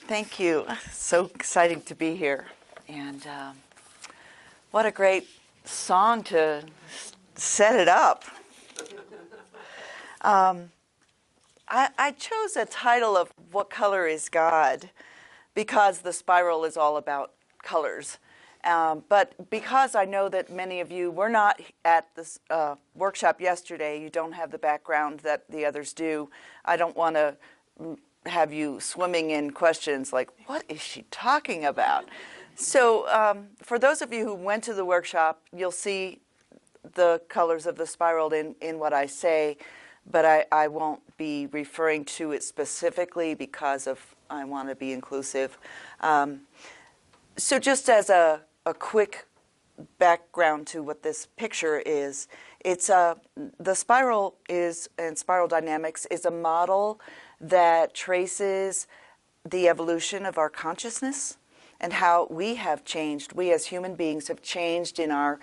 Thank you. So exciting to be here. And what a great song to set it up. I chose a title of What Color is God because the spiral is all about colors. But because I know that many of you were not at this workshop yesterday, you don't have the background that the others do, I don't want to have you swimming in questions like, what is she talking about? So for those of you who went to the workshop, you'll see the colors of the spiral in what I say, but I won't be referring to it specifically because I want to be inclusive. So just as a quick background to what this picture is, it's the spiral is, and spiral dynamics is a model that traces the evolution of our consciousness and how we have changed. We as human beings have changed in our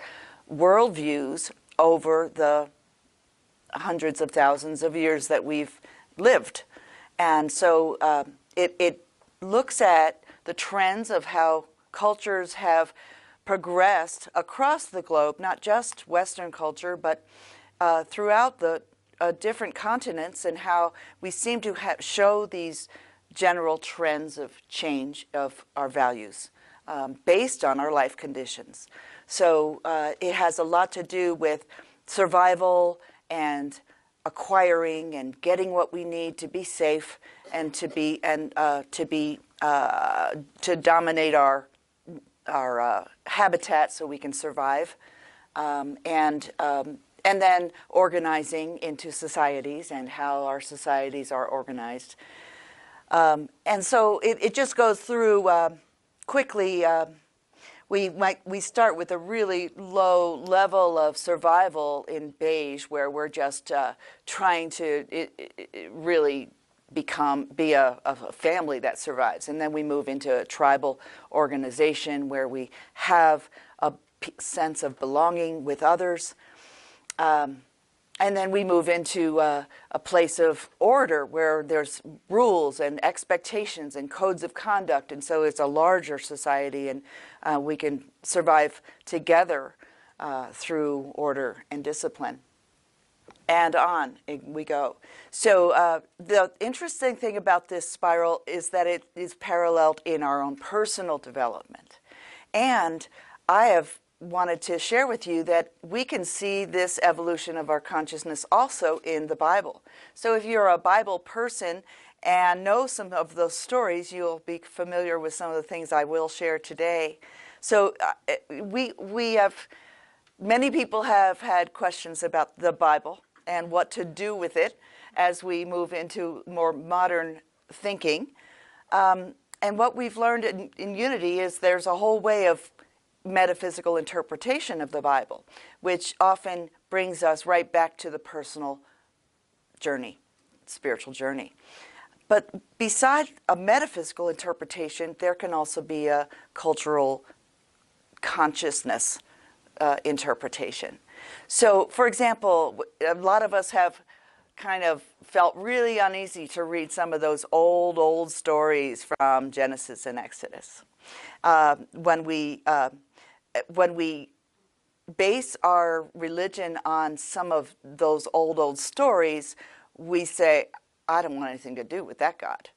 worldviews over the hundreds of thousands of years that we've lived. And so it looks at the trends of how cultures have progressed across the globe, not just Western culture, but throughout the different continents, and how we seem to show these general trends of change of our values based on our life conditions. So it has a lot to do with survival and acquiring and getting what we need to be safe and to dominate our habitat so we can survive, and then organizing into societies and how our societies are organized. And so it just goes through quickly. We start with a really low level of survival in beige, where we're just trying to really be a family that survives. And then we move into a tribal organization where we have a sense of belonging with others. And then we move into a place of order where there's rules and expectations and codes of conduct. And so it's a larger society, and we can survive together through order and discipline. And on we go. So the interesting thing about this spiral is that it is paralleled in our own personal development. And I have wanted to share with you that we can see this evolution of our consciousness also in the Bible. So if you're a Bible person and know some of those stories, you'll be familiar with some of the things I will share today. So many people have had questions about the Bible and what to do with it as we move into more modern thinking. And what we've learned in Unity is there's a whole way of metaphysical interpretation of the Bible, which often brings us right back to the personal journey, spiritual journey. But besides a metaphysical interpretation, there can also be a cultural consciousness interpretation. So, for example, a lot of us have kind of felt really uneasy to read some of those old stories from Genesis and Exodus. When we base our religion on some of those old stories, we say, I don't want anything to do with that God.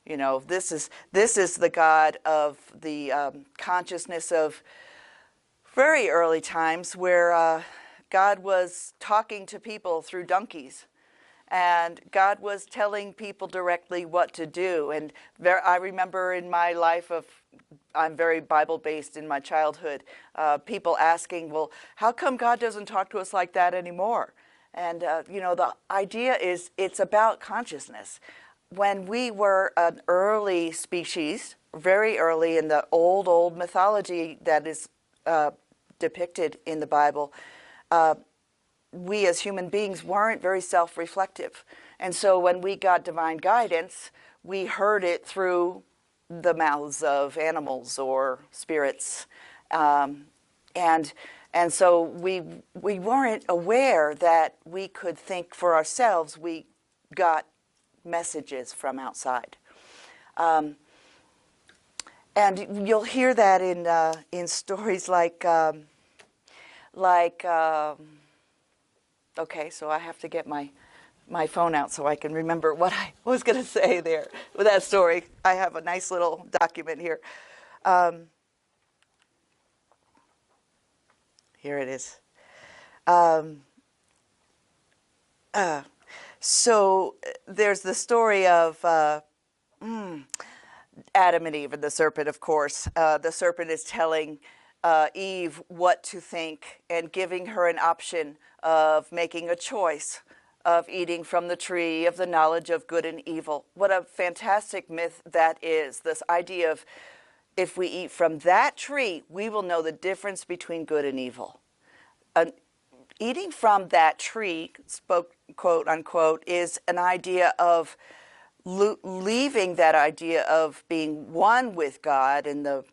You know, this is the God of the consciousness of very early times, where God was talking to people through donkeys, and God was telling people directly what to do. And I remember in my life I'm very Bible-based in my childhood, people asking, well, how come God doesn't talk to us like that anymore? And, you know, the idea is it's about consciousness. When we were an early species, very early in the old mythology that is depicted in the Bible, we as human beings weren't very self-reflective. And so when we got divine guidance, we heard it through the mouths of animals or spirits. And so we weren't aware that we could think for ourselves. We got messages from outside. And you'll hear that in stories like okay, so I have to get my phone out so I can remember what I was going to say there with that story. I have a nice little document here. Here it is. So there's the story of Adam and Eve and the serpent, of course. The serpent is telling Eve what to think and giving her an option of making a choice of eating from the tree of the knowledge of good and evil. What a fantastic myth that is, this idea of if we eat from that tree, we will know the difference between good and evil. Eating from that tree, quote unquote, is an idea of leaving that idea of being one with God in the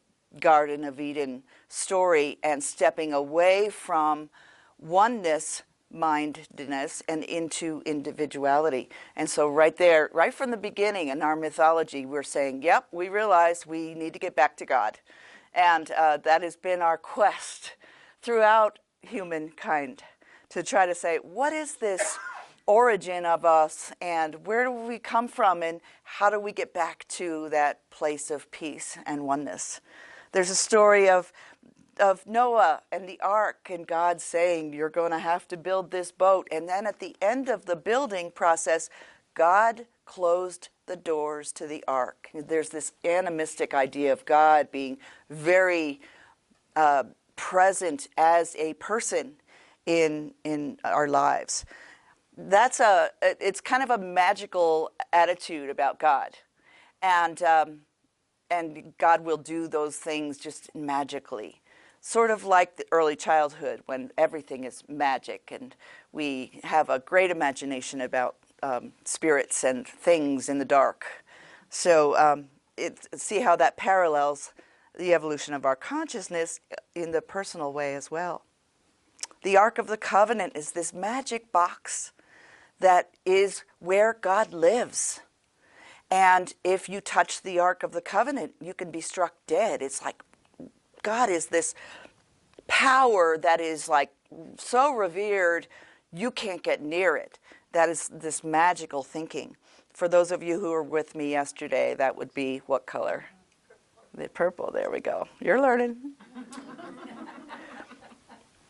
Garden of Eden story and stepping away from oneness mindedness and into individuality. And so right there, right from the beginning in our mythology, we're saying, yep, we realize we need to get back to God. And that has been our quest throughout humankind, to try to say, what is this origin of us, and where do we come from, and how do we get back to that place of peace and oneness? There's a story of Noah and the ark, and God saying, you're going to have to build this boat. And then at the end of the building process, God closed the doors to the ark. There's this animistic idea of God being very present as a person in our lives. It's kind of a magical attitude about God. And God will do those things just magically. Sort of like the early childhood when everything is magic and we have a great imagination about spirits and things in the dark. So see how that parallels the evolution of our consciousness in the personal way as well. The Ark of the Covenant is this magic box that is where God lives. And if you touch the Ark of the Covenant, you can be struck dead. It's like God is this power that is like so revered, you can't get near it. That is this magical thinking. For those of you who were with me yesterday, that would be what color? The purple, there we go. You're learning.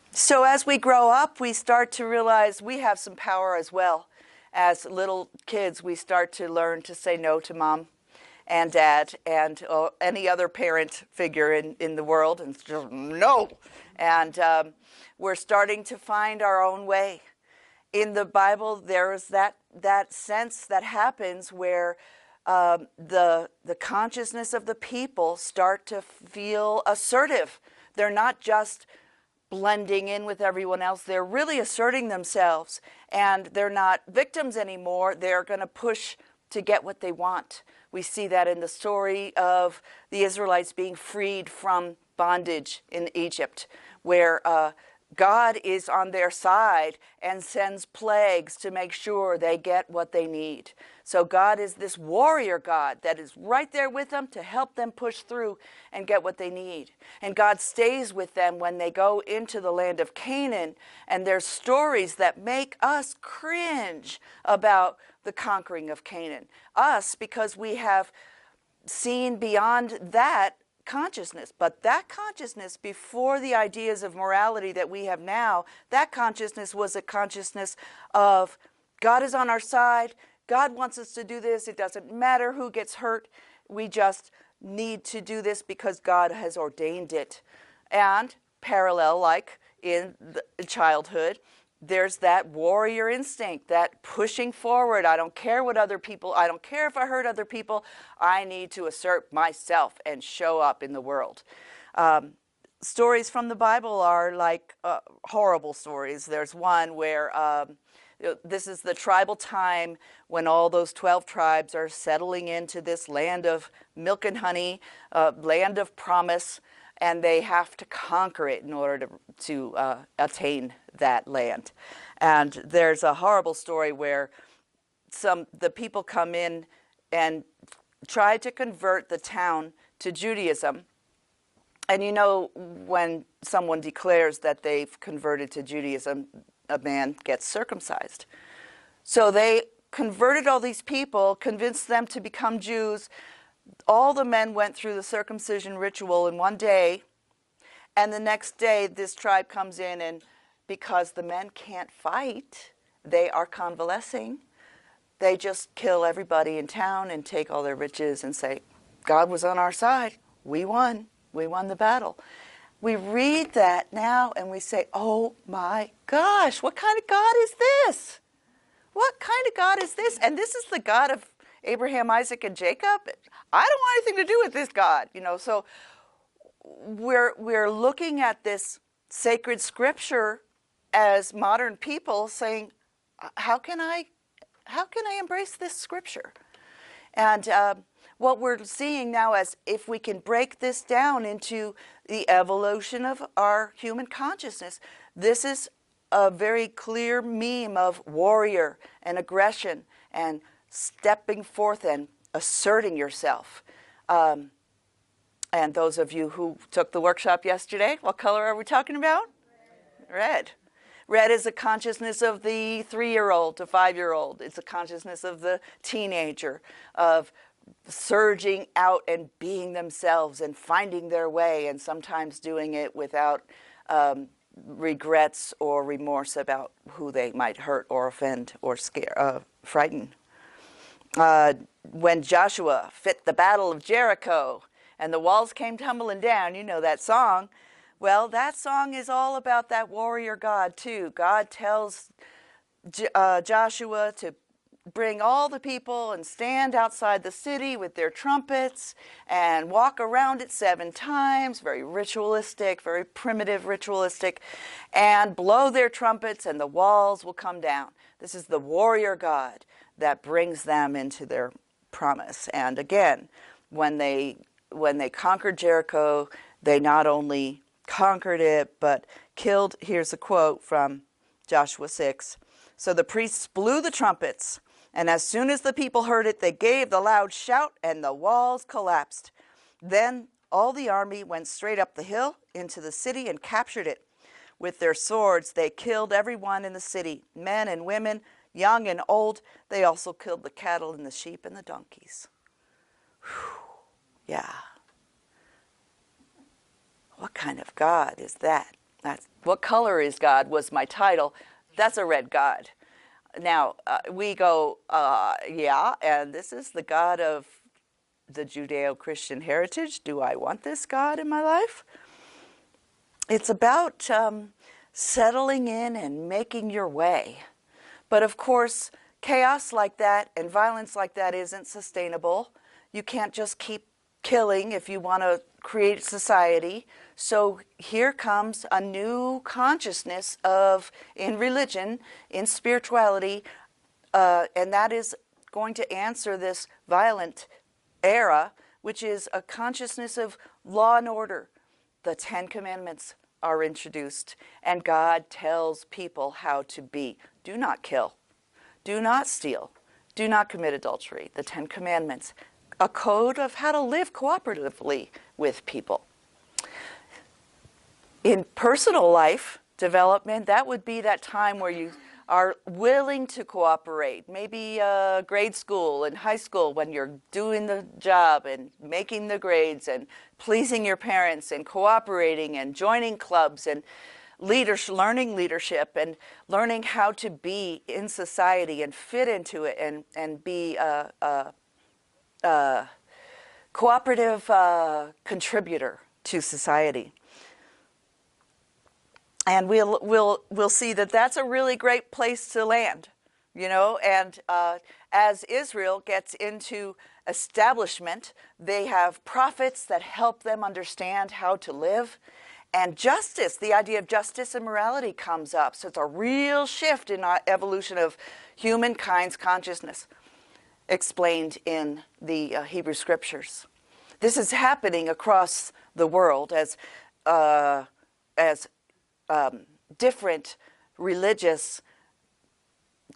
So as we grow up, we start to realize we have some power as well. As little kids, we start to learn to say no to mom and dad and any other parent figure in the world, and just no. And we're starting to find our own way. In the Bible, there is that sense that happens where the consciousness of the people start to feel assertive. They're not just blending in with everyone else. They're really asserting themselves, and they're not victims anymore. They're going to push to get what they want. We see that in the story of the Israelites being freed from bondage in Egypt, where God is on their side and sends plagues to make sure they get what they need. So God is this warrior God that is right there with them to help them push through and get what they need. And God stays with them when they go into the land of Canaan. And there's stories that make us cringe about the conquering of Canaan. Us, because we have seen beyond that consciousness. But that consciousness, before the ideas of morality that we have now, that consciousness was a consciousness of God is on our side. God wants us to do this. It doesn't matter who gets hurt. We just need to do this because God has ordained it. And parallel, like in the childhood, there's that warrior instinct, that pushing forward. I don't care what other people, I don't care if I hurt other people. I need to assert myself and show up in the world. Stories from the Bible are like horrible stories. There's one where this is the tribal time when all those 12 tribes are settling into this land of milk and honey, land of promise, and they have to conquer it in order to attain that land. And there's a horrible story where the people come in and try to convert the town to Judaism. And you know, when someone declares that they've converted to Judaism, a man gets circumcised. So they converted all these people, convinced them to become Jews. All the men went through the circumcision ritual in one day. And the next day, this tribe comes in, and because the men can't fight, they are convalescing. They just kill everybody in town and take all their riches and say, God was on our side. We won. We won the battle. We read that now and we say, oh my gosh, what kind of God is this? What kind of God is this? And this is the God of Abraham, Isaac, and Jacob? I don't want anything to do with this God. You know, so we're looking at this sacred scripture as modern people saying, how can I embrace this scripture? And what we're seeing now is if we can break this down into the evolution of our human consciousness, this is a very clear meme of warrior and aggression and stepping forth and asserting yourself. And those of you who took the workshop yesterday, what color are we talking about? Red. Red is a consciousness of the 3-year-old to 5-year-old. It's a consciousness of the teenager, of surging out and being themselves and finding their way, and sometimes doing it without regrets or remorse about who they might hurt or offend or scare, frighten. When Joshua fit the battle of Jericho and the walls came tumbling down, you know that song. Well, that song is all about that warrior God too. God tells Joshua to bring all the people and stand outside the city with their trumpets and walk around it 7 times, very ritualistic, very primitive ritualistic, and blow their trumpets and the walls will come down. This is the warrior God that brings them into their promise. And again, when they conquered Jericho, they not only conquered it, but killed, here's a quote from Joshua 6. So the priests blew the trumpets, and as soon as the people heard it, they gave the loud shout, and the walls collapsed. Then all the army went straight up the hill into the city and captured it. With their swords, they killed everyone in the city, men and women, young and old. They also killed the cattle and the sheep and the donkeys. Whew. Yeah. What kind of God is that? What color is God was my title. That's a red God. Now, we go, yeah, and this is the God of the Judeo-Christian heritage. Do I want this God in my life? It's about settling in and making your way. But of course, chaos like that and violence like that isn't sustainable. You can't just keep killing if you want to create society. So here comes a new consciousness in religion, in spirituality, and that is going to answer this violent era, which is a consciousness of law and order. The 10 Commandments are introduced, and God tells people how to be. Do not kill. Do not steal. Do not commit adultery. The 10 Commandments. A code of how to live cooperatively with people. In personal life development, that would be that time where you are willing to cooperate. Maybe grade school and high school when you're doing the job and making the grades and pleasing your parents and cooperating and joining clubs and learning leadership and learning how to be in society and fit into it and be cooperative contributor to society. And we'll see that that's a really great place to land, you know. And as Israel gets into establishment, they have prophets that help them understand how to live. And justice, the idea of justice and morality comes up. So it's a real shift in our evolution of humankind's consciousness, explained in the Hebrew Scriptures. This is happening across the world as different religious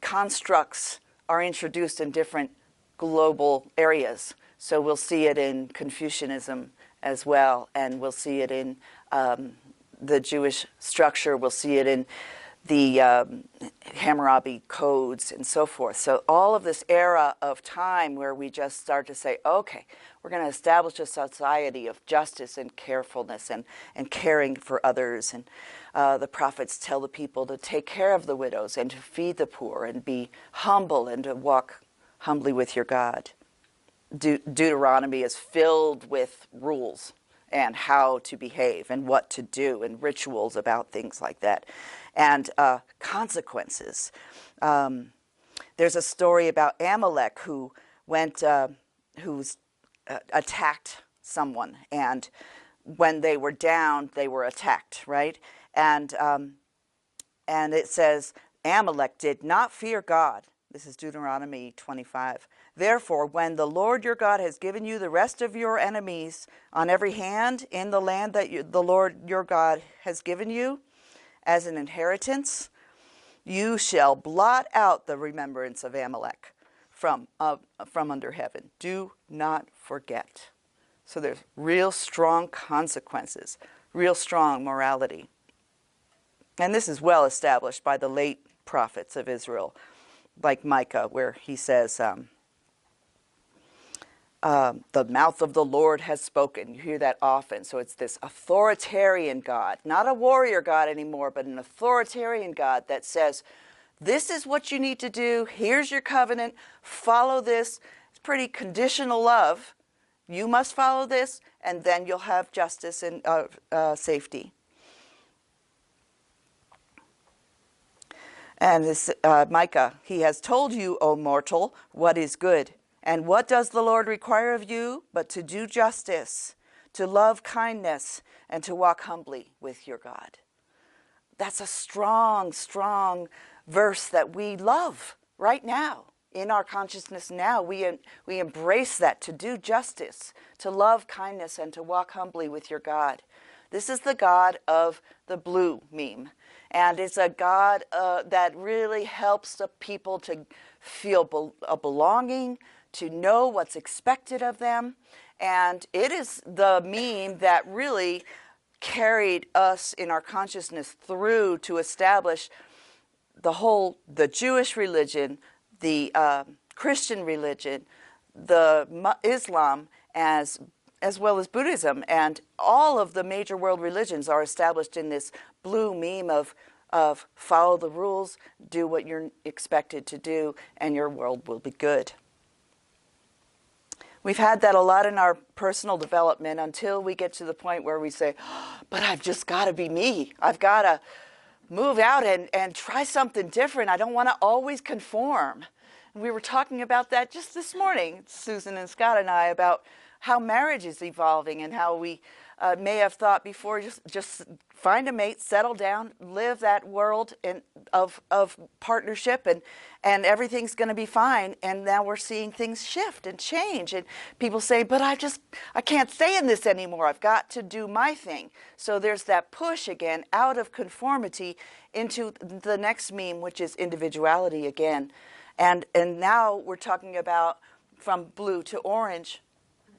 constructs are introduced in different global areas. So we'll see it in Confucianism as well, and we'll see it in the Jewish structure. We'll see it in the Hammurabi codes and so forth. So all of this era of time where we just start to say, okay, we're going to establish a society of justice and carefulness and caring for others. And the prophets tell the people to take care of the widows and to feed the poor and be humble and to walk humbly with your God. Deuteronomy is filled with rules and how to behave and what to do and rituals about things like that, and consequences. There's a story about Amalek who attacked someone, and when they were down, they were attacked, right? And it says, Amalek did not fear God. This is Deuteronomy 25. Therefore, when the Lord your God has given you the rest of your enemies on every hand in the land that the Lord your God has given you as an inheritance, you shall blot out the remembrance of Amalek from under heaven. Do not forget. So there's real strong consequences, real strong morality. And this is well established by the late prophets of Israel, like Micah, where he says, the mouth of the Lord has spoken. You hear that often. So it's this authoritarian God, not a warrior God anymore, but an authoritarian God that says, this is what you need to do. Here's your covenant. Follow this. It's pretty conditional love. You must follow this, and then you'll have justice and safety. And this Micah, he has told you, O mortal, what is good. And what does the Lord require of you but to do justice, to love kindness, and to walk humbly with your God? That's a strong, strong verse that we love right now. In our consciousness now, we embrace that, to do justice, to love kindness, and to walk humbly with your God. This is the God of the blue meme. And it's a God that really helps the people to feel a belonging, to know what's expected of them. And it is the meme that really carried us in our consciousness through to establish the Jewish religion, the Christian religion, the Islam, as well as Buddhism. And all of the major world religions are established in this blue meme of follow the rules, do what you're expected to do, and your world will be good. We've had that a lot in our personal development until we get to the point where we say, but I've just got to be me. I've got to move out and try something different. I don't want to always conform. And we were talking about that just this morning, Susan and Scott and I, about how marriage is evolving and how we may have thought before, just find a mate, settle down, live that world of partnership, and everything's going to be fine. And now we're seeing things shift and change, and people say, but I can't stay in this anymore. I've got to do my thing. So there's that push again out of conformity into the next meme, which is individuality again. And now we're talking about from blue to orange.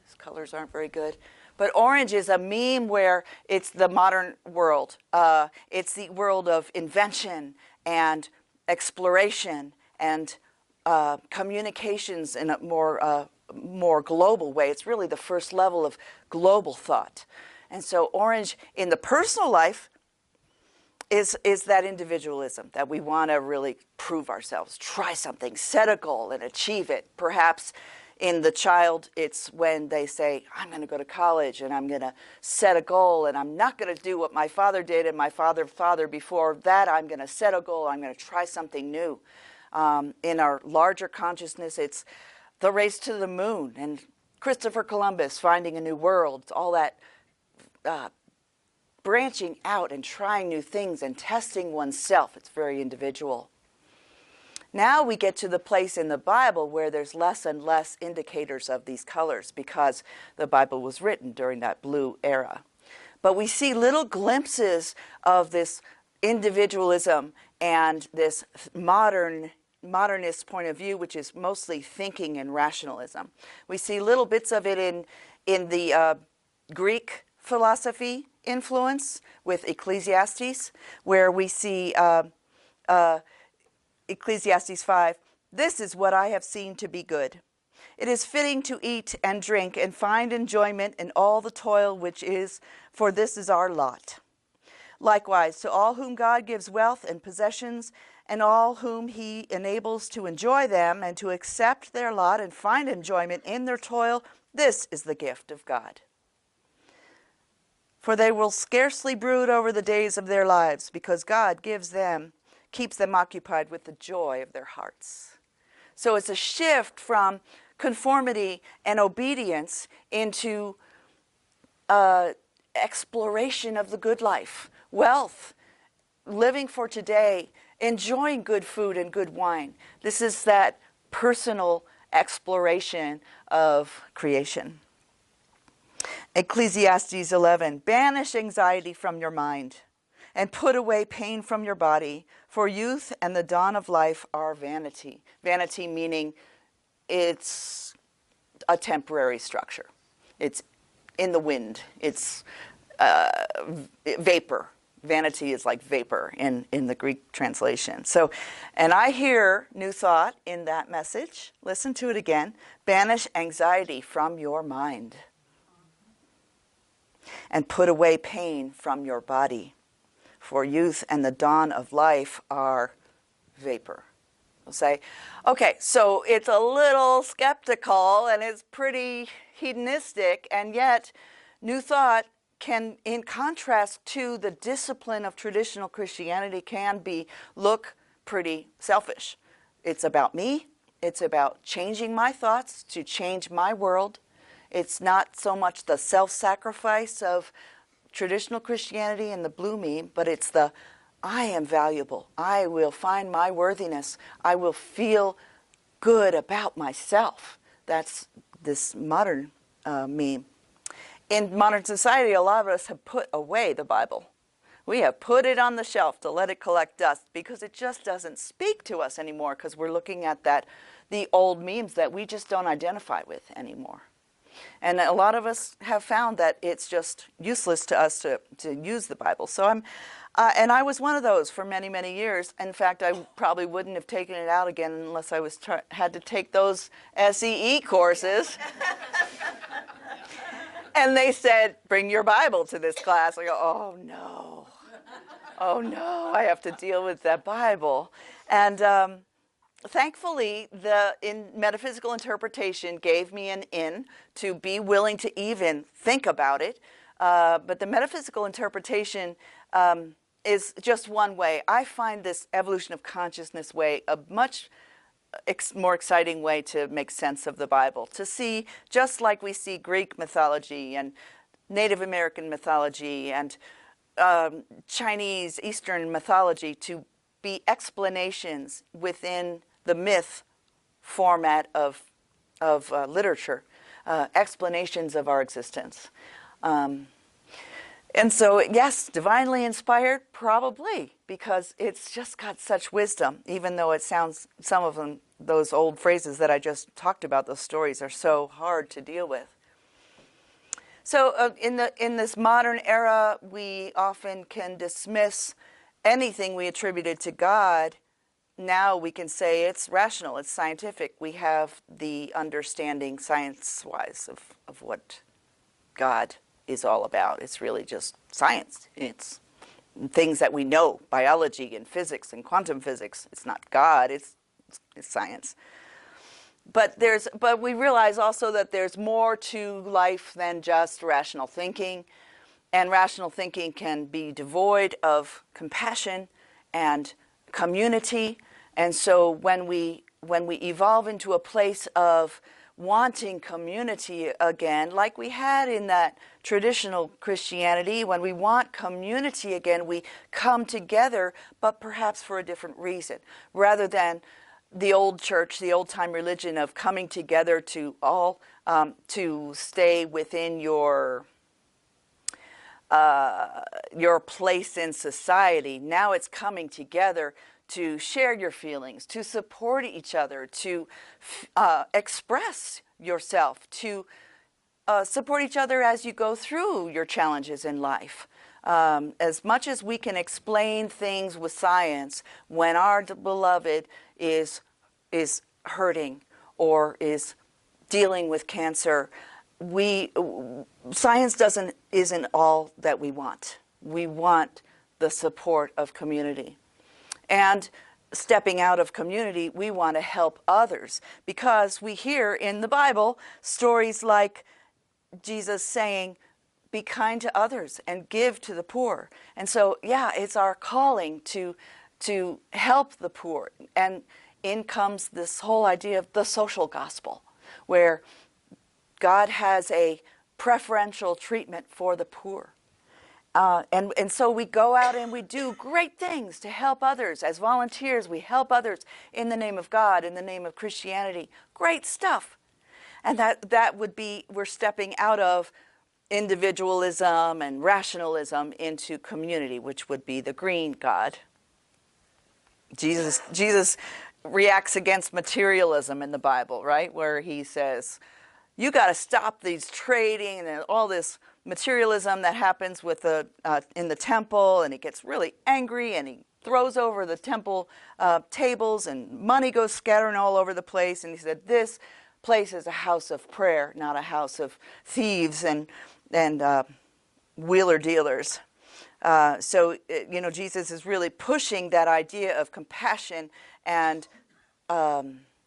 These colors aren't very good. But orange is a meme where it's the modern world. It's the world of invention and exploration and communications in a more global way. It's really the first level of global thought. And so orange in the personal life is that individualism, that we want to really prove ourselves, try something, set a goal and achieve it. Perhaps in the child, it's when they say, I'm going to go to college and I'm going to set a goal and I'm not going to do what my father did and my father before that. I'm going to set a goal. I'm going to try something new. In our larger consciousness, it's the race to the moon and Christopher Columbus finding a new world, all that branching out and trying new things and testing oneself. It's very individual. Now we get to the place in the Bible where there's less and less indicators of these colors because the Bible was written during that blue era. But we see little glimpses of this individualism and this modern modernist point of view, which is mostly thinking and rationalism. We see little bits of it in the Greek philosophy influence with Ecclesiastes, where we see Ecclesiastes 5, "This is what I have seen to be good. It is fitting to eat and drink and find enjoyment in all the toil which is, for this is our lot. Likewise, to all whom God gives wealth and possessions, and all whom he enables to enjoy them and to accept their lot and find enjoyment in their toil, this is the gift of God. For they will scarcely brood over the days of their lives, because God keeps them occupied with the joy of their hearts." So it's a shift from conformity and obedience into exploration of the good life, wealth, living for today, enjoying good food and good wine. This is that personal exploration of creation. Ecclesiastes 11, "Banish anxiety from your mind and put away pain from your body, for youth and the dawn of life are vanity." Vanity meaning it's a temporary structure. It's in the wind. It's vapor. Vanity is like vapor in the Greek translation. So, and I hear New Thought in that message. Listen to it again. "Banish anxiety from your mind and put away pain from your body, for youth and the dawn of life are vapor." We'll say, okay, so it's a little skeptical and it's pretty hedonistic, and yet New Thought can, in contrast to the discipline of traditional Christianity, can look pretty selfish. It's about me. It's about changing my thoughts to change my world. It's not so much the self-sacrifice of traditional Christianity and the blue meme, but it's the I am valuable. I will find my worthiness. I will feel good about myself. That's this modern meme. In modern society, a lot of us have put away the Bible. We have put it on the shelf to let it collect dust because it just doesn't speak to us anymore, because we're looking at the old memes that we just don't identify with anymore. And a lot of us have found that it's just useless to us to use the Bible. So and I was one of those for many, many years. In fact, I probably wouldn't have taken it out again unless I had to take those SEE courses. And they said, "Bring your Bible to this class." I go, "Oh no, oh no, I have to deal with that Bible." And thankfully, in metaphysical interpretation gave me an in to be willing to even think about it. But the metaphysical interpretation is just one way. I find this evolution of consciousness way a much more exciting way to make sense of the Bible. To see, just like we see Greek mythology and Native American mythology and Chinese, Eastern mythology, to be explanations within the myth format of literature, explanations of our existence. And so, yes, divinely inspired, probably, because it's just got such wisdom, even though it sounds, some of them, those old phrases that I just talked about, those stories are so hard to deal with. So in this modern era, we often can dismiss anything we attributed to God. Now we can say it's rational, it's scientific. We have the understanding science-wise of what God is all about. It's really just science. It's things that we know, biology and physics and quantum physics. It's not God, it's science. But we realize also that there's more to life than just rational thinking, and rational thinking can be devoid of compassion and community. And so when we evolve into a place of wanting community again, like we had in that traditional Christianity, when we want community again, we come together, but perhaps for a different reason, rather than the old church, the old-time religion of coming together to all to stay within your place in society. Now it's coming together to share your feelings, to support each other, to express yourself, to support each other as you go through your challenges in life. As much as we can explain things with science, when our beloved is hurting or is dealing with cancer, science isn't all that we want. We want the support of community. And stepping out of community, we want to help others, because we hear in the Bible stories like Jesus saying, be kind to others and give to the poor. And so, yeah, it's our calling to help the poor. And in comes this whole idea of the social gospel, where God has a preferential treatment for the poor. And so we go out and we do great things to help others. As volunteers, we help others in the name of God, in the name of Christianity. Great stuff. And that would be, we're stepping out of individualism and rationalism into community, which would be the green God. Jesus reacts against materialism in the Bible, right? Where he says, you got to stop these trading and all this materialism that happens with in the temple, and he gets really angry and he throws over the temple tables and money goes scattering all over the place. And he said, this place is a house of prayer, not a house of thieves and wheeler dealers. So Jesus is really pushing that idea of compassion and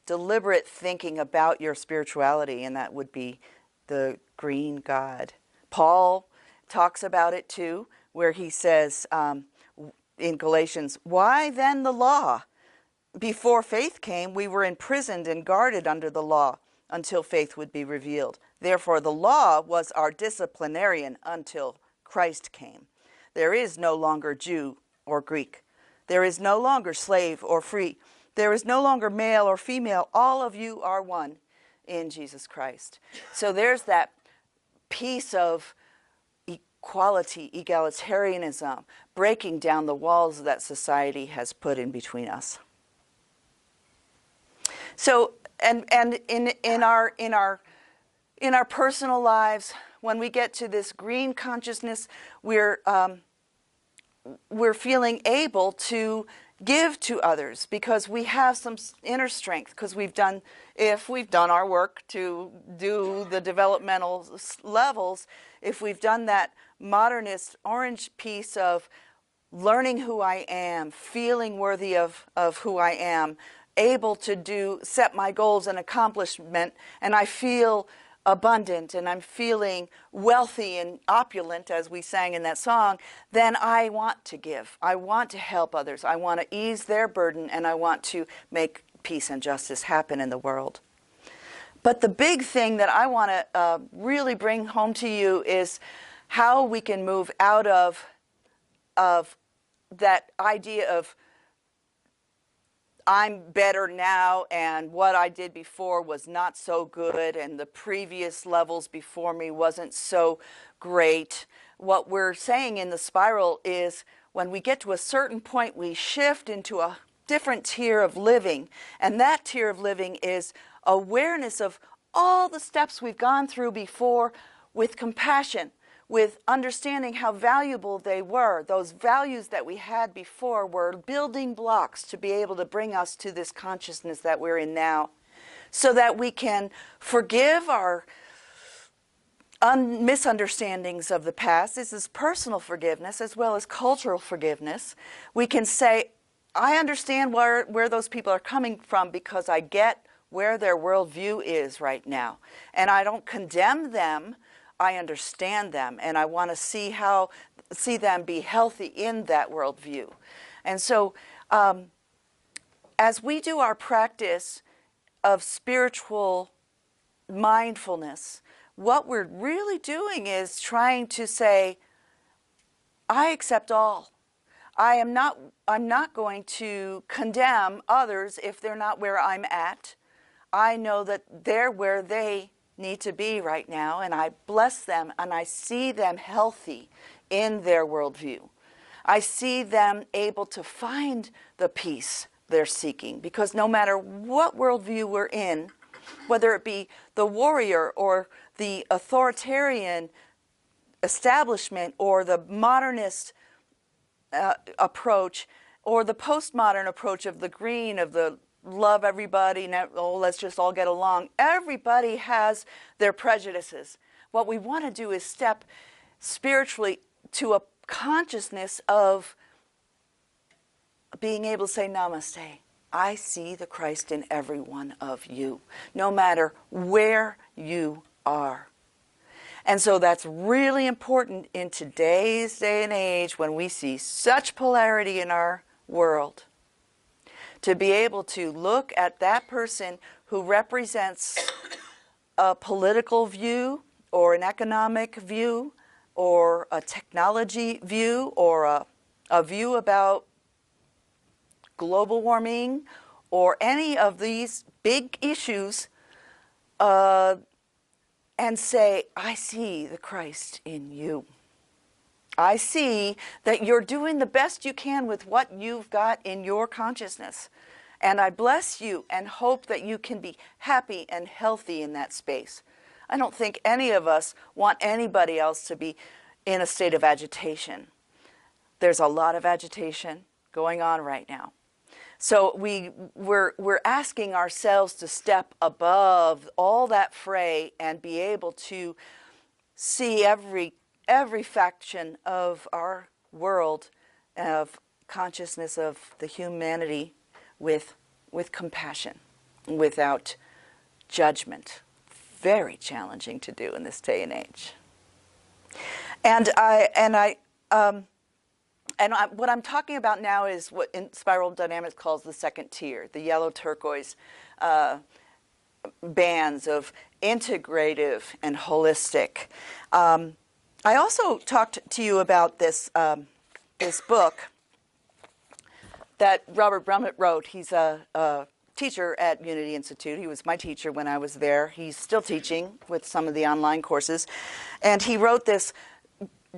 deliberate thinking about your spirituality, and that would be the green God. Paul talks about it too, where he says in Galatians, why then the law? Before faith came, we were imprisoned and guarded under the law until faith would be revealed. Therefore, the law was our disciplinarian until Christ came. There is no longer Jew or Greek. There is no longer slave or free. There is no longer male or female. All of you are one in Jesus Christ. So there's that piece of equality, egalitarianism, breaking down the walls that society has put in between us. So, and in our personal lives, when we get to this green consciousness, we're feeling able to give to others because we have some inner strength, because if we've done our work to do the developmental levels, if we've done that modernist orange piece of learning who I am, feeling worthy of who I am, able to set my goals and accomplishment, and I feel abundant and I'm feeling wealthy and opulent, as we sang in that song, then I want to give. I want to help others. I want to ease their burden, and I want to make peace and justice happen in the world. But the big thing that I want to really bring home to you is how we can move out of that idea of I'm better now, and what I did before was not so good, and the previous levels before me wasn't so great. What we're saying in the spiral is when we get to a certain point, we shift into a different tier of living, and that tier of living is awareness of all the steps we've gone through before, with compassion, with understanding how valuable they were. Those values that we had before were building blocks to be able to bring us to this consciousness that we're in now, so that we can forgive our misunderstandings of the past. This is personal forgiveness as well as cultural forgiveness. We can say, I understand where those people are coming from, because I get where their worldview is right now. And I don't condemn them. I understand them, and I want to see them be healthy in that worldview. And so as we do our practice of spiritual mindfulness, what we're really doing is trying to say, I accept all. I'm not going to condemn others if they're not where I'm at. I know that they're where they need to be right now, and I bless them, and I see them healthy in their worldview. I see them able to find the peace they're seeking, because no matter what worldview we're in, whether it be the warrior or the authoritarian establishment or the modernist approach or the postmodern approach of the green, of the love everybody, oh, let's just all get along. Everybody has their prejudices. What we want to do is step spiritually to a consciousness of being able to say, namaste. I see the Christ in every one of you, no matter where you are. And so that's really important in today's day and age when we see such polarity in our world, to be able to look at that person who represents a political view or an economic view or a technology view or a view about global warming or any of these big issues, and say, I see the Christ in you. I see that you're doing the best you can with what you've got in your consciousness. And I bless you and hope that you can be happy and healthy in that space. I don't think any of us want anybody else to be in a state of agitation. There's a lot of agitation going on right now. So we're asking ourselves to step above all that fray and be able to see every faction of our world, of consciousness of the humanity, with compassion, without judgment. Very challenging to do in this day and age. What I'm talking about now is what in spiral dynamics calls the second tier, the yellow turquoise bands of integrative and holistic. I also talked to you about this book that Robert Brummett wrote. He's a teacher at Unity Institute. He was my teacher when I was there. He's still teaching with some of the online courses. And he wrote this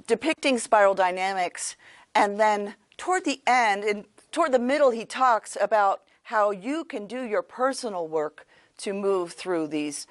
depicting spiral dynamics. And then toward the end, and toward the middle, he talks about how you can do your personal work to move through these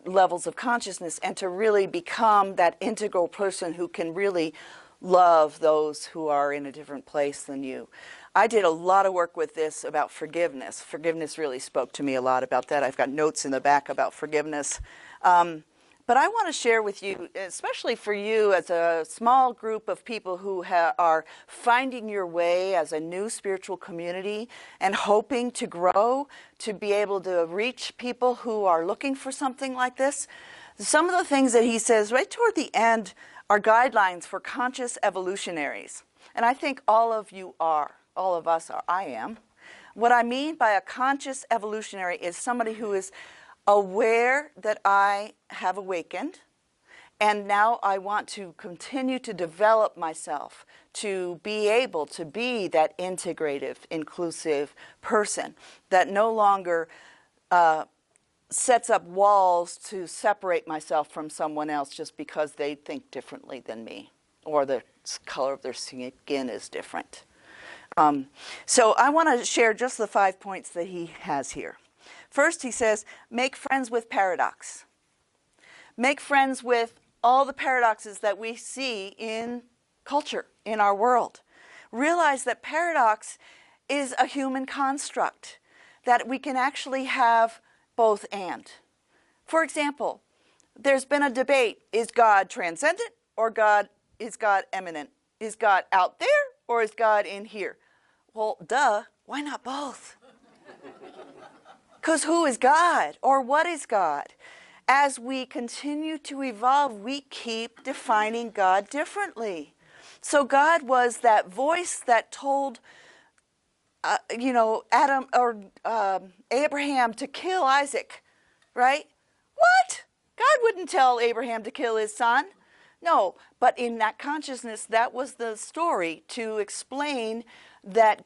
levels of consciousness and to really become that integral person who can really love those who are in a different place than you. I did a lot of work with this about forgiveness. Forgiveness really spoke to me a lot about that. I've got notes in the back about forgiveness. But I want to share with you, especially for you as a small group of people who are finding your way as a new spiritual community and hoping to grow, to be able to reach people who are looking for something like this. Some of the things that he says right toward the end are guidelines for conscious evolutionaries. And I think all of you are, all of us are, I am. What I mean by a conscious evolutionary is somebody who is aware that I have awakened, and now I want to continue to develop myself to be able to be that integrative, inclusive person that no longer sets up walls to separate myself from someone else just because they think differently than me or the color of their skin is different. So I want to share just the 5 points that he has here. First, he says, make friends with paradox. Make friends with all the paradoxes that we see in culture, in our world. Realize that paradox is a human construct, that we can actually have both and. For example, there's been a debate, is God transcendent or is God immanent? Is God out there or is God in here? Well, duh, why not both? Because who is God or what is God? As we continue to evolve, we keep defining God differently. So God was that voice that told, Adam or Abraham to kill Isaac, right? What? God wouldn't tell Abraham to kill his son. No, but in that consciousness, that was the story to explain that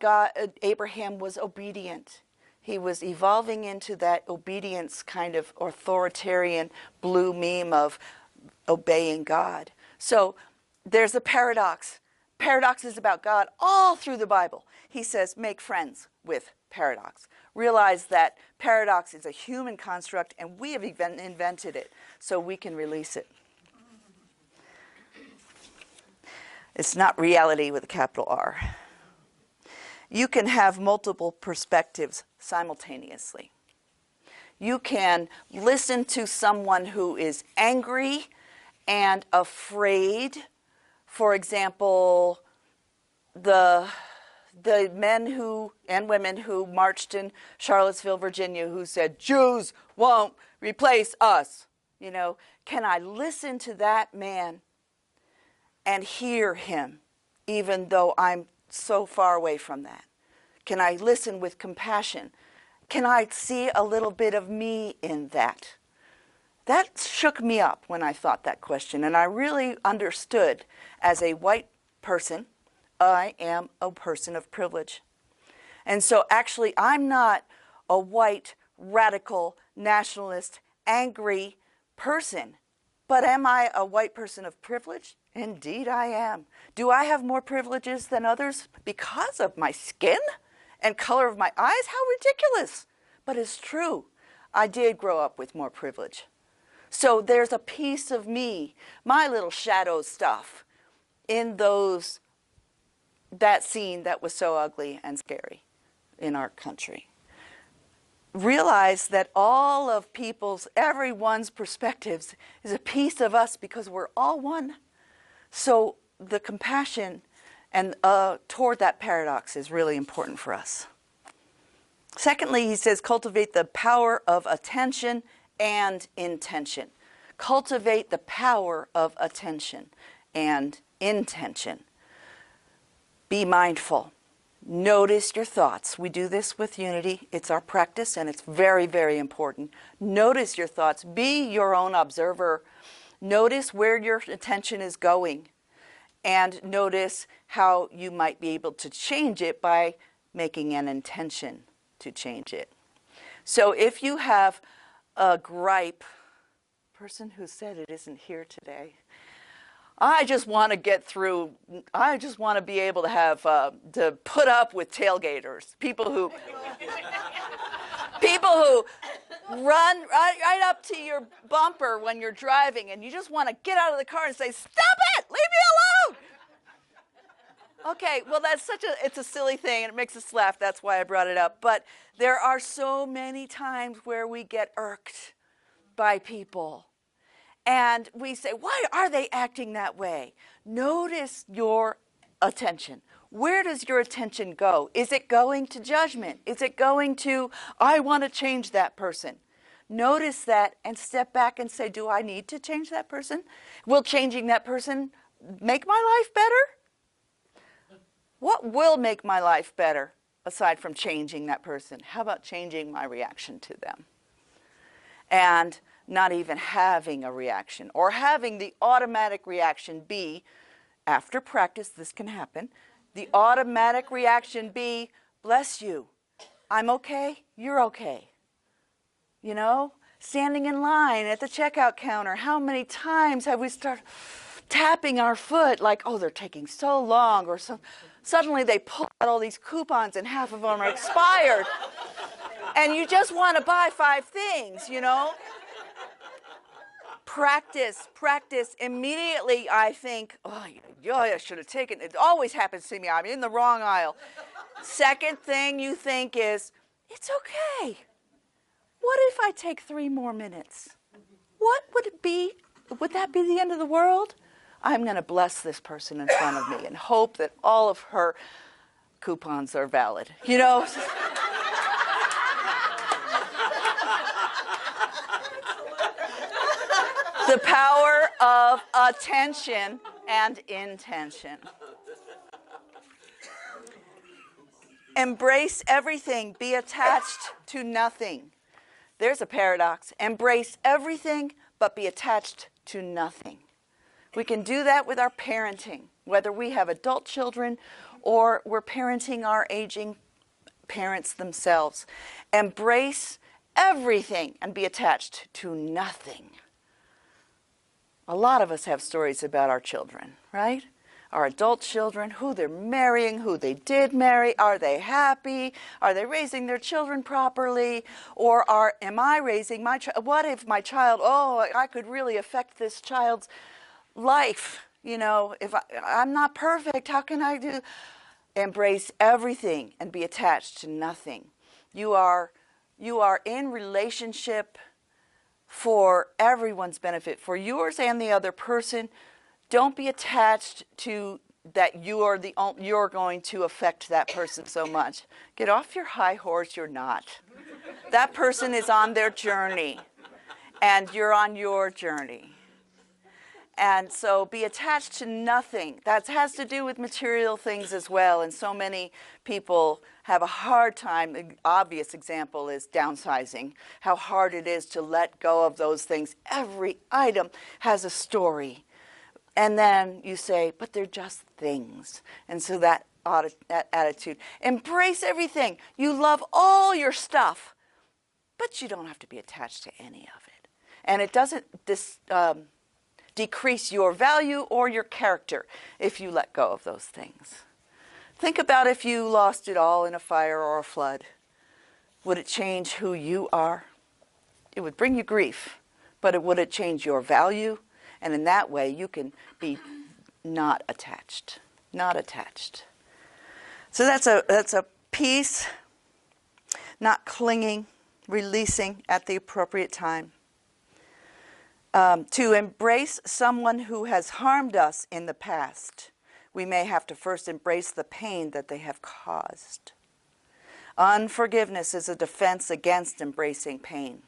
Abraham was obedient. He was evolving into that obedience kind of authoritarian blue meme of obeying God. So there's a paradox. paradoxes about God all through the Bible. He says, make friends with paradox. Realize that paradox is a human construct and we have invented it so we can release it. It's not reality with a capital R. You can have multiple perspectives simultaneously. You can listen to someone who is angry and afraid. For example, the men and women who marched in Charlottesville, Virginia, who said, Jews won't replace us. You know, can I listen to that man and hear him, even though I'm so far away from that? Can I listen with compassion? Can I see a little bit of me in that? That shook me up when I thought that question, and I really understood, as a white person, I am a person of privilege. And so actually I'm not a white, radical, nationalist, angry person. But am I a white person of privilege? Indeed I am. Do I have more privileges than others because of my skin and color of my eyes? How ridiculous. But it's true. I did grow up with more privilege. So there's a piece of me, my little shadow stuff, in that scene that was so ugly and scary in our country. Realize that all of everyone's perspectives is a piece of us because we're all one. So the compassion and toward that paradox is really important for us. Secondly, he says, cultivate the power of attention and intention. Cultivate the power of attention and intention. Be mindful. Notice your thoughts. We do this with Unity. It's our practice, and it's very, very important. Notice your thoughts. Be your own observer. Notice where your attention is going, and notice how you might be able to change it by making an intention to change it. So if you have a gripe, person who said it isn't here today, I just want to get through, I just want to be able to have, to put up with tailgaters, people who run right up to your bumper when you're driving and you just want to get out of the car and say, stop it, leave me alone. Okay, well it's a silly thing and it makes us laugh, that's why I brought it up. But there are so many times where we get irked by people. And we say, why are they acting that way? Notice your attention. Where does your attention go? Is it going to judgment? Is it going to, I want to change that person? Notice that and step back and say, do I need to change that person? Will changing that person make my life better? What will make my life better aside from changing that person? How about changing my reaction to them? And not even having a reaction, or having the automatic reaction be, after practice, this can happen, the automatic reaction be, bless you, I'm okay, you're okay. You know, standing in line at the checkout counter, how many times have we started tapping our foot like, oh, they're taking so long, or so, suddenly they pull out all these coupons and half of them are expired. And you just want to buy 5 things, you know. Practice. Immediately I think, oh, I should have taken it. It always happens to me. I'm in the wrong aisle. Second thing you think is, it's okay. What if I take 3 more minutes? What would it be? Would that be the end of the world? I'm going to bless this person in front of me and hope that all of her coupons are valid. You know? The power of attention and intention. Embrace everything. Be attached to nothing. There's a paradox. Embrace everything, but be attached to nothing. We can do that with our parenting, whether we have adult children or we're parenting our aging parents themselves. Embrace everything and be attached to nothing. A lot of us have stories about our children, right? our adult children, who they're marrying, who they did marry, are they happy, are they raising their children properly, or am I raising my child? What if my child, oh, I could really affect this child's life, you know, if I'm not perfect, how can I do? Embrace everything and be attached to nothing. You are in relationship for everyone's benefit, for yours and the other person. Don't be attached to that you're going to affect that person so much. Get off your high horse, you're not. That person is on their journey, and you're on your journey. And so be attached to nothing. That has to do with material things as well. And so many people have a hard time. The obvious example is downsizing. How hard it is to let go of those things. Every item has a story. And then you say, but they're just things. And so that attitude. Embrace everything. You love all your stuff. But you don't have to be attached to any of it. And it doesn't decrease your value or your character if you let go of those things. Think about if you lost it all in a fire or a flood. Would it change who you are? It would bring you grief, but would it change your value? And in that way, you can be not attached. Not attached. So that's a peace, not clinging, releasing at the appropriate time. To embrace someone who has harmed us in the past, we may have to first embrace the pain that they have caused. Unforgiveness is a defense against embracing pain.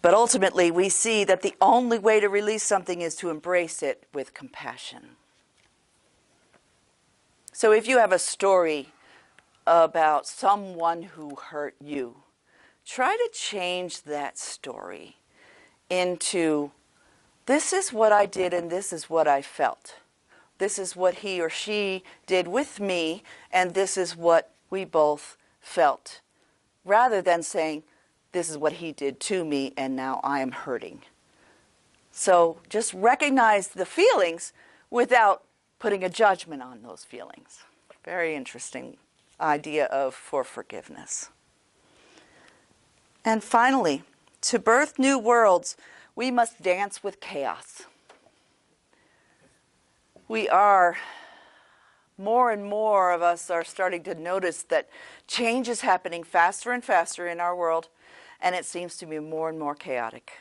But ultimately, we see that the only way to release something is to embrace it with compassion. So if you have a story about someone who hurt you, try to change that story into, this is what I did and this is what I felt. This is what he or she did with me, and this is what we both felt. Rather than saying, this is what he did to me and now I am hurting. So just recognize the feelings without putting a judgment on those feelings. Very interesting idea for forgiveness. And finally, to birth new worlds, we must dance with chaos. More and more of us are starting to notice that change is happening faster and faster in our world, and it seems to be more and more chaotic.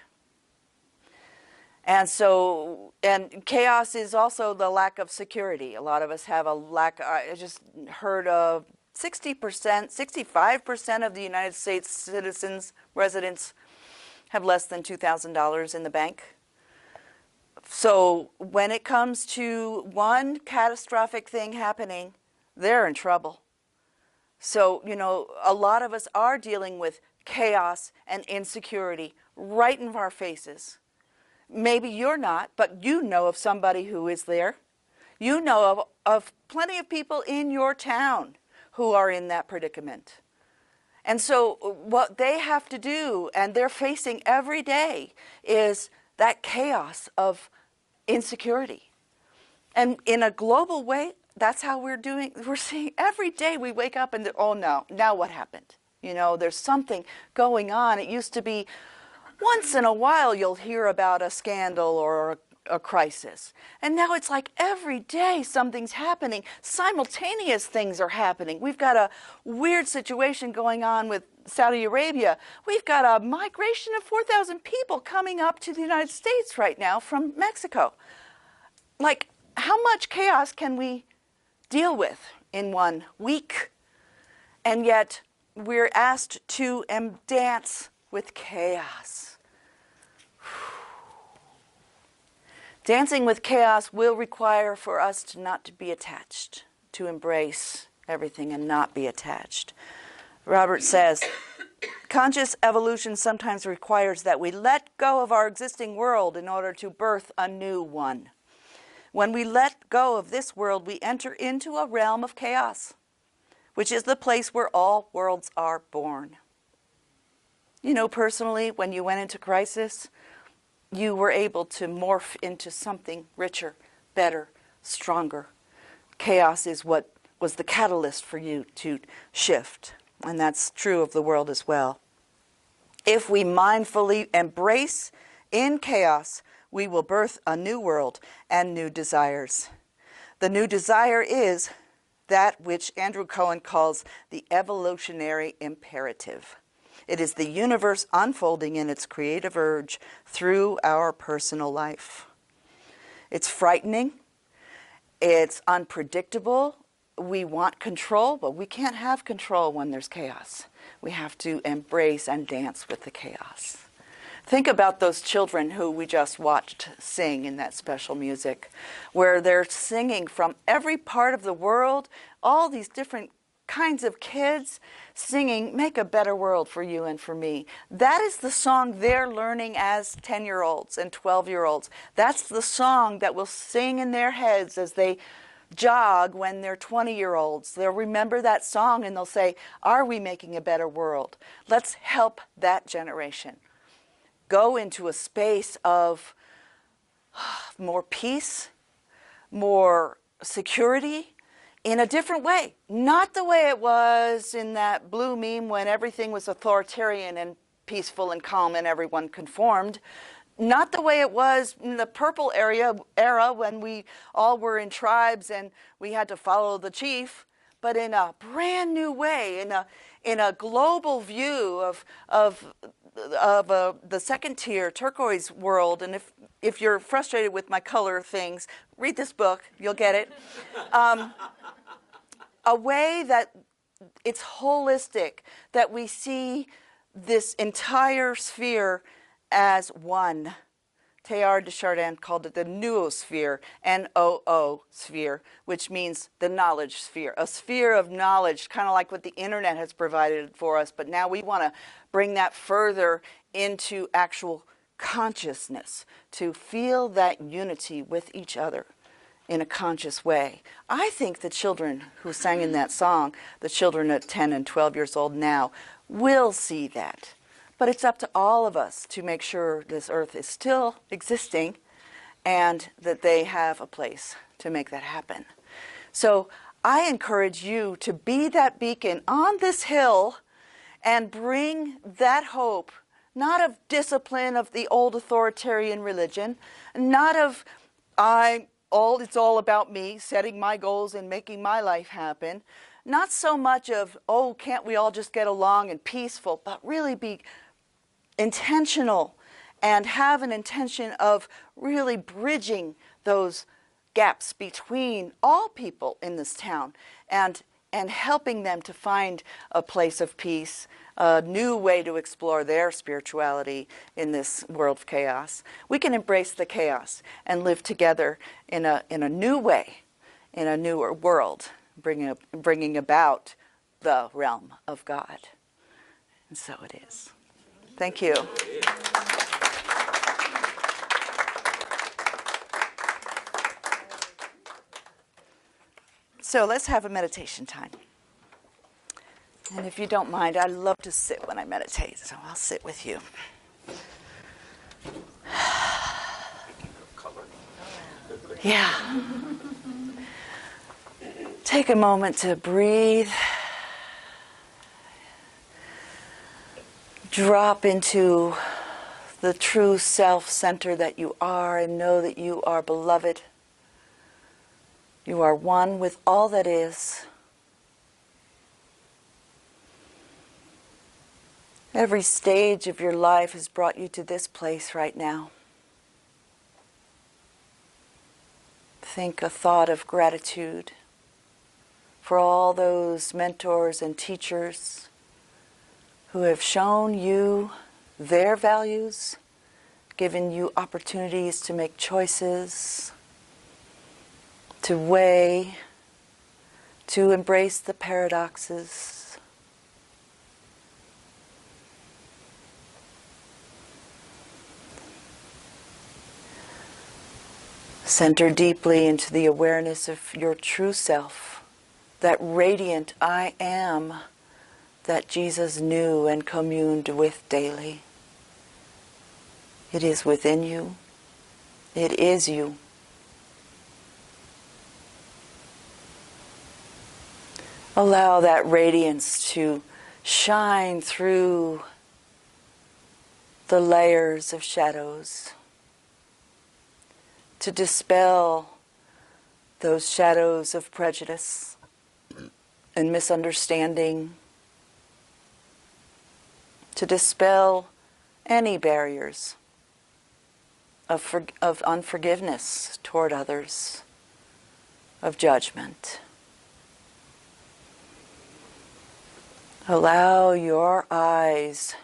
And chaos is also the lack of security. A lot of us have a lack. I just heard of 60%, 65% of the United States citizens, residents, have less than $2,000 in the bank. So when it comes to one catastrophic thing happening, they're in trouble. So, you know, a lot of us are dealing with chaos and insecurity right in our faces. Maybe you're not, but you know of somebody who is there. You know of plenty of people in your town who are in that predicament. And so what they have to do, and they're facing every day, is that chaos of insecurity. And in a global way, that's how we're seeing every day we wake up and, oh no, now what happened? You know, there's something going on. It used to be once in a while you'll hear about a scandal or a crisis. And now it's like every day something's happening. Simultaneous things are happening. We've got a weird situation going on with Saudi Arabia. We've got a migration of 4,000 people coming up to the United States right now from Mexico. Like, how much chaos can we deal with in 1 week? And yet we're asked to dance with chaos. Dancing with chaos will require for us not to be attached, to embrace everything and not be attached. Robert says, conscious evolution sometimes requires that we let go of our existing world in order to birth a new one. When we let go of this world, we enter into a realm of chaos, which is the place where all worlds are born. You know, personally, when you went into crisis, you were able to morph into something richer, better, stronger. Chaos is what was the catalyst for you to shift, and that's true of the world as well. If we mindfully embrace in chaos, we will birth a new world and new desires. The new desire is that which Andrew Cohen calls the evolutionary imperative. It is the universe unfolding in its creative urge through our personal life. It's frightening. It's unpredictable. We want control, but we can't have control when there's chaos. We have to embrace and dance with the chaos. Think about those children who we just watched sing in that special music, where they're singing from every part of the world, all these different kinds of kids singing, "Make a better world for you and for me." That is the song they're learning as 10-year-olds and 12-year-olds. That's the song that will sing in their heads as they jog when they're 20-year-olds. They'll remember that song and they'll say, "Are we making a better world? Let's help that generation go into a space of more peace, more security, in a different way. Not the way it was in that blue meme when everything was authoritarian and peaceful and calm and everyone conformed. Not the way it was in the purple era when we all were in tribes and we had to follow the chief, but in a brand new way, in a global view of the second tier turquoise world. And if you're frustrated with my color things, read this book, you'll get it. A way that it's holistic, that we see this entire sphere as one. Teilhard de Chardin called it the noosphere, N-O-O sphere, which means the knowledge sphere, a sphere of knowledge, kind of like what the internet has provided for us. But now we want to bring that further into actual consciousness, to feel that unity with each other in a conscious way. I think the children who sang in that song, the children at 10 and 12 years old now, will see that. But it's up to all of us to make sure this earth is still existing and that they have a place to make that happen. So I encourage you to be that beacon on this hill and bring that hope, not of discipline of the old authoritarian religion, not of it's all about me, setting my goals and making my life happen. Not so much of, oh, can't we all just get along and peaceful, but really be intentional and have an intention of really bridging those gaps between all people in this town and helping them to find a place of peace, a new way to explore their spirituality in this world of chaos. We can embrace the chaos and live together in a new way, in a newer world, bringing about the realm of God. And so it is. Thank you. So let's have a meditation time. And if you don't mind, I love to sit when I meditate, so I'll sit with you. Yeah. Take a moment to breathe. Drop into the true self-center that you are and know that you are beloved. You are one with all that is. Every stage of your life has brought you to this place right now. Think a thought of gratitude for all those mentors and teachers who have shown you their values, given you opportunities to make choices, to weigh, to embrace the paradoxes. Center deeply into the awareness of your true self, that radiant I am that Jesus knew and communed with daily. It is within you. It is you. Allow that radiance to shine through the layers of shadows, to dispel those shadows of prejudice and misunderstanding, to dispel any barriers of unforgiveness toward others, of judgment. Allow your eyes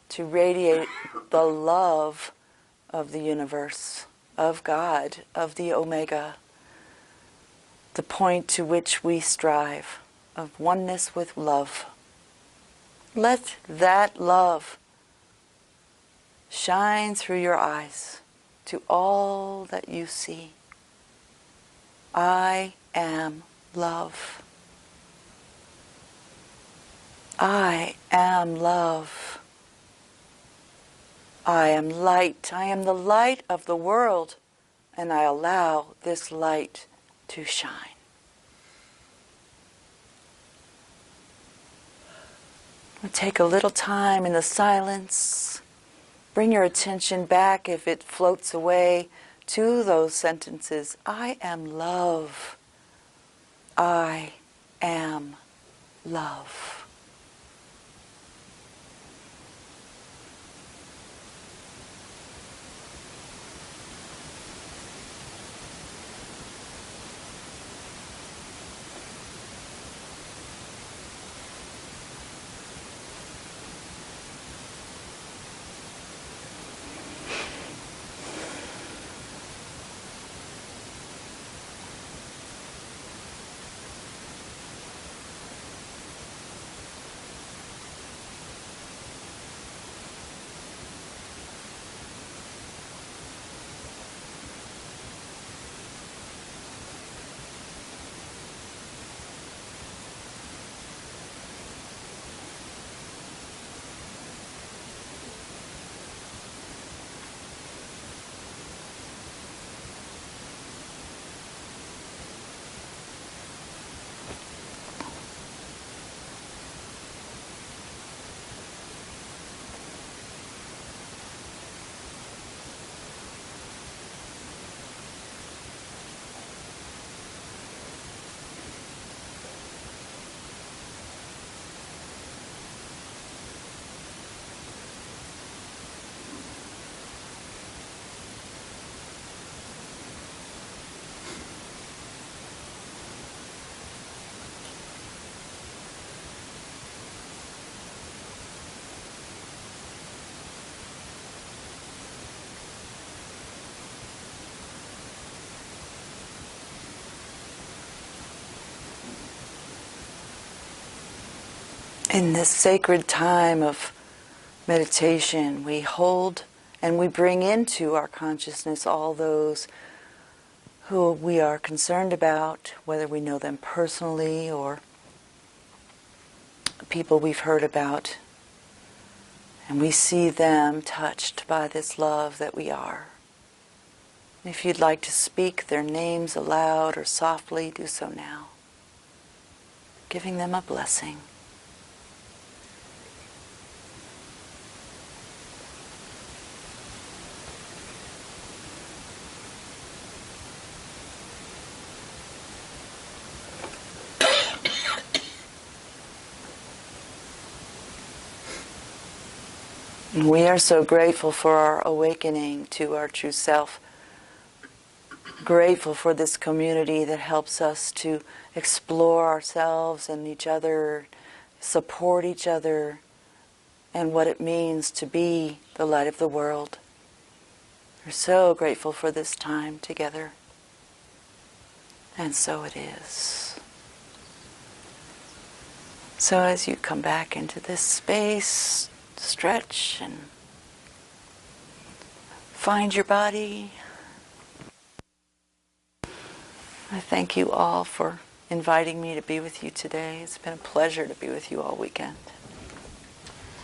to radiate the love of the universe, of God, of the Omega, the point to which we strive, of oneness with love. Let that love shine through your eyes to all that you see. I am love. I am love. I am light. I am the light of the world, and I allow this light to shine. And take a little time in the silence. Bring your attention back, if it floats away, to those sentences. I am love. I am love. In this sacred time of meditation, we hold and we bring into our consciousness all those who we are concerned about, whether we know them personally or people we've heard about. And we see them touched by this love that we are. If you'd like to speak their names aloud or softly, do so now, giving them a blessing. We are so grateful for our awakening to our true self. Grateful for this community that helps us to explore ourselves and each other, support each other, and what it means to be the light of the world. We're so grateful for this time together. And so it is. So as you come back into this space, stretch and find your body. I thank you all for inviting me to be with you today. It's been a pleasure to be with you all weekend.